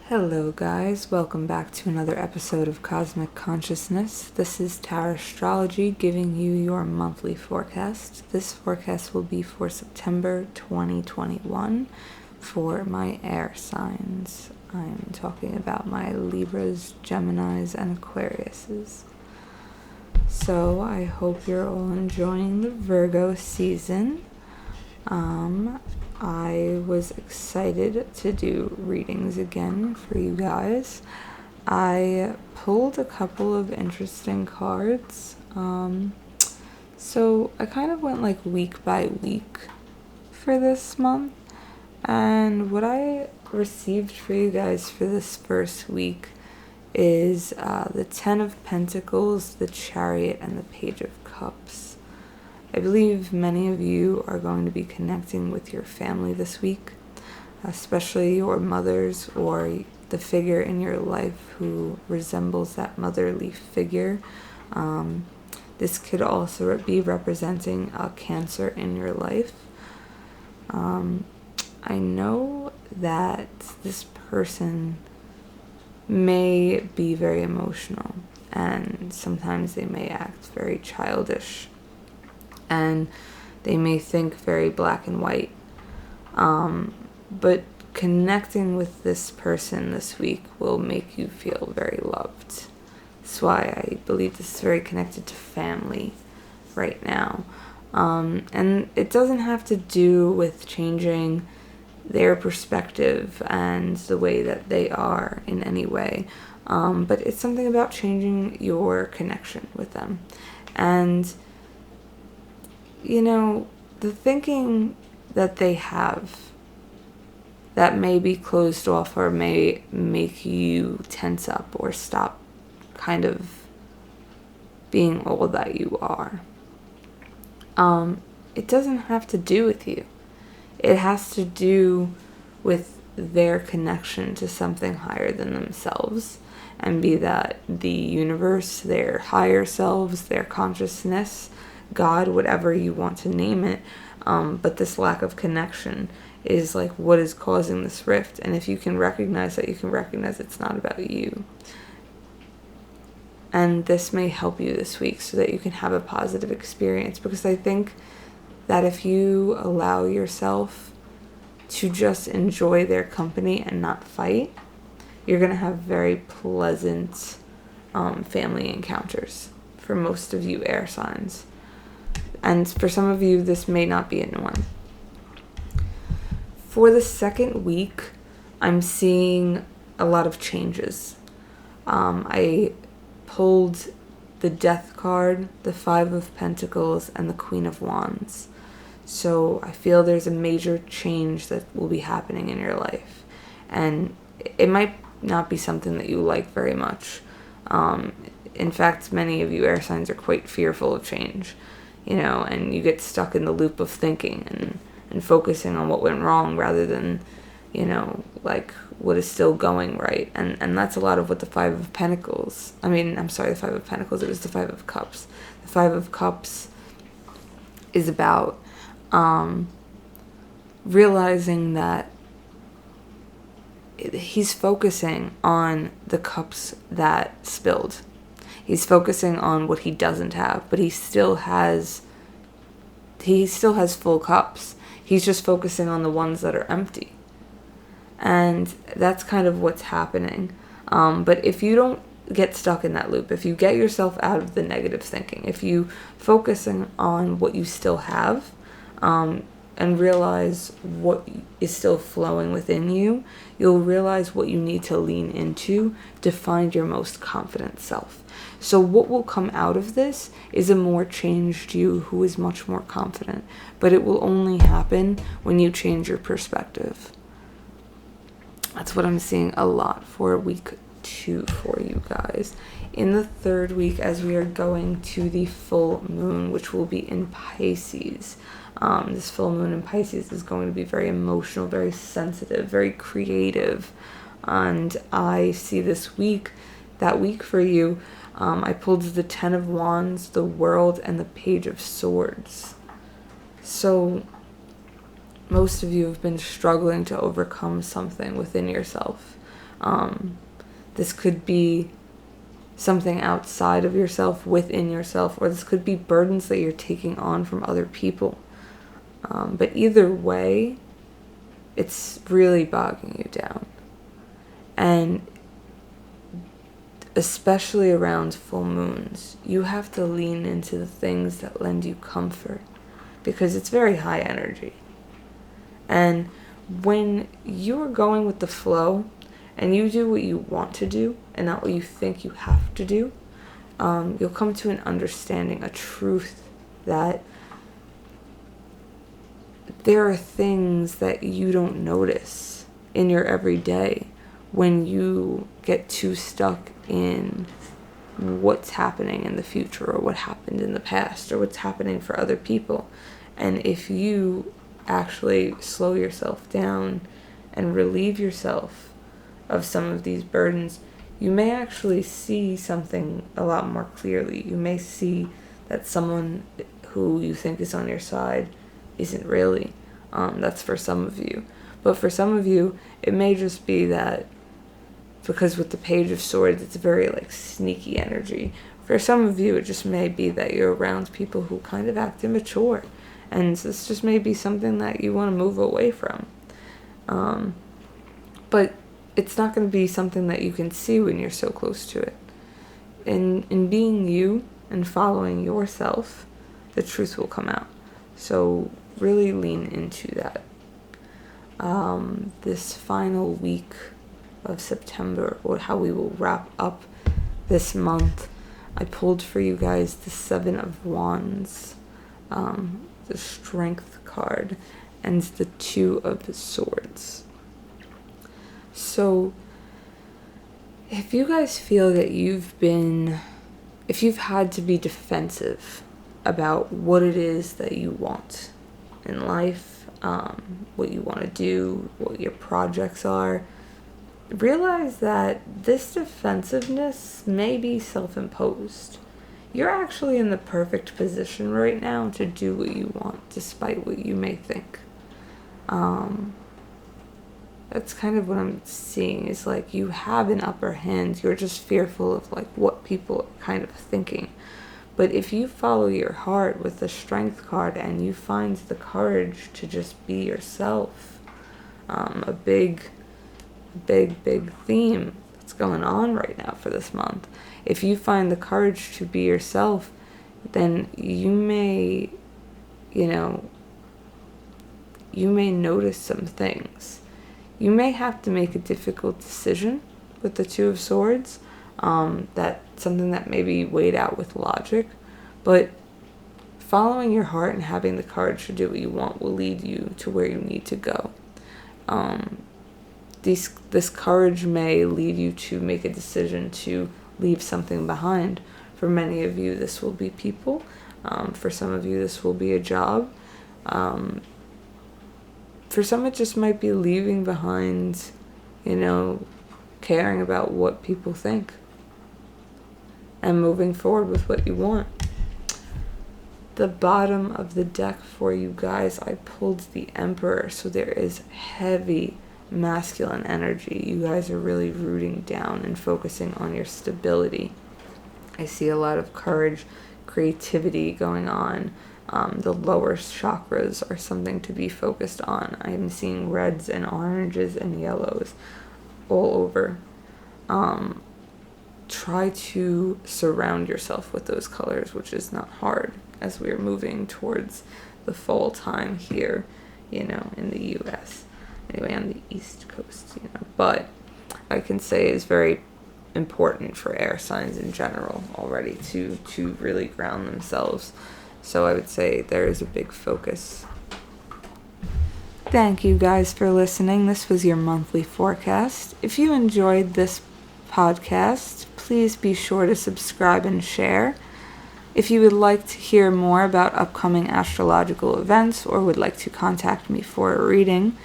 Hello guys, welcome back to another episode of Cosmic Consciousness. This is Tarastrology giving you your monthly forecast. This forecast will be for September 2021 for my air signs. I'm talking about my Libras, Geminis, and Aquariuses. So I hope you're all enjoying the Virgo season. I was excited to do readings again for you guys. I pulled a couple of interesting cards. So I kind of went like week by week for this month. And what I received for you guys for this first week is the Ten of Pentacles, the Chariot, and the Page of Cups. I believe many of you are going to be connecting with your family this week, especially your mothers or the figure in your life who resembles that motherly figure. This could also be representing a Cancer in your life. I know that this person may be very emotional, and sometimes they may act very childish. And they may think very black and white. But connecting with this person this week will make you feel very loved. That's why I believe this is very connected to family right now. And it doesn't have to do with changing their perspective and the way that they are in any way. But it's something about changing your connection with them. And you know, the thinking that they have that may be closed off or may make you tense up or stop kind of being all that you are. It doesn't have to do with you. It has to do with their connection to something higher than themselves, and be that the universe, their higher selves, their consciousness, God, whatever you want to name it, but this lack of connection is like what is causing this rift. And if you can recognize that, you can recognize it's not about you. And this may help you this week so that you can have a positive experience, because I think that if you allow yourself to just enjoy their company and not fight, you're going to have very pleasant family encounters for most of you air signs. And for some of you, this may not be a one. For the second week, I'm seeing a lot of changes. I pulled the Death card, the Five of Pentacles, and the Queen of Wands. So I feel there's a major change that will be happening in your life. And it might not be something that you like very much. In fact, many of you air signs are quite fearful of change. And you get stuck in the loop of thinking and focusing on what went wrong rather than, like what is still going right. And that's a lot of what the Five of Pentacles, the Five of Pentacles, it was the Five of Cups. The Five of Cups is about realizing that he's focusing on the cups that spilled. He's focusing on what he doesn't have, but he still has full cups. He's just focusing on the ones that are empty. And that's kind of what's happening. But if you don't get stuck in that loop, if you get yourself out of the negative thinking, if you focusing on what you still have, and realize what is still flowing within you, you'll realize what you need to lean into to find your most confident self. So what will come out of this is a more changed you who is much more confident. But it will only happen when you change your perspective. That's what I'm seeing a lot for week 2 for you guys. In the third week, as we are going to the full moon, which will be in Pisces. This full moon in Pisces is going to be very emotional, very sensitive, very creative. And I see that week for you, I pulled the Ten of Wands, the World, and the Page of Swords. So most of you have been struggling to overcome something within yourself. This could be something outside of yourself, within yourself, or this could be burdens that you're taking on from other people. But either way, it's really bogging you down. And especially around full moons, you have to lean into the things that lend you comfort, because it's very high energy. And when you're going with the flow and you do what you want to do and not what you think you have to do, you'll come to an understanding, a truth that there are things that you don't notice in your everyday when you get too stuck in what's happening in the future, or what happened in the past, or what's happening for other people. And if you actually slow yourself down and relieve yourself of some of these burdens, you may actually see something a lot more clearly. You may see that someone who you think is on your side isn't really. That's for some of you. But for some of you, it may just be that, because with the Page of Swords, it's very like sneaky energy. For some of you, it just may be that you're around people who kind of act immature. And this just may be something that you want to move away from. But it's not going to be something that you can see when you're so close to it. In being you and following yourself, the truth will come out. So really lean into that. This final week of September, or how we will wrap up this month, I pulled for you guys the 7 of Wands, the Strength card, and the 2 of Swords. So if you guys feel that if you've had to be defensive about what it is that you want in life, what you want to do, what your projects are, realize that this defensiveness may be self-imposed. You're actually in the perfect position right now to do what you want, despite what you may think. That's kind of what I'm seeing, is like you have an upper hand. You're just fearful of like what people are kind of thinking. But if you follow your heart with the Strength card and you find the courage to just be yourself, a big theme that's going on right now for this month. If you find the courage to be yourself, then you may notice some things. You may have to make a difficult decision with the 2 of Swords, that's something that may be weighed out with logic, but following your heart and having the courage to do what you want will lead you to where you need to go. This courage may lead you to make a decision to leave something behind. For many of you, this will be people. For some of you, this will be a job. For some, it just might be leaving behind, caring about what people think and moving forward with what you want. The bottom of the deck for you guys, I pulled the Emperor, so there is heavy masculine energy. You guys are really rooting down and focusing on your stability. I see a lot of courage, creativity going on. The lower chakras are something to be focused on. I am seeing reds and oranges and yellows all over. Try to surround yourself with those colors, which is not hard as we are moving towards the fall time here, in the U.S. Anyway, on the East Coast, But I can say it's very important for air signs in general already to really ground themselves. So I would say there is a big focus. Thank you guys for listening. This was your monthly forecast. If you enjoyed this podcast, please be sure to subscribe and share. If you would like to hear more about upcoming astrological events or would like to contact me for a reading,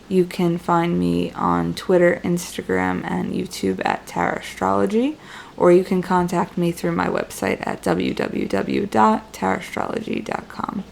you can find me on Twitter, Instagram, and YouTube at Tarastrology, or you can contact me through my website at www.tarastrology.com.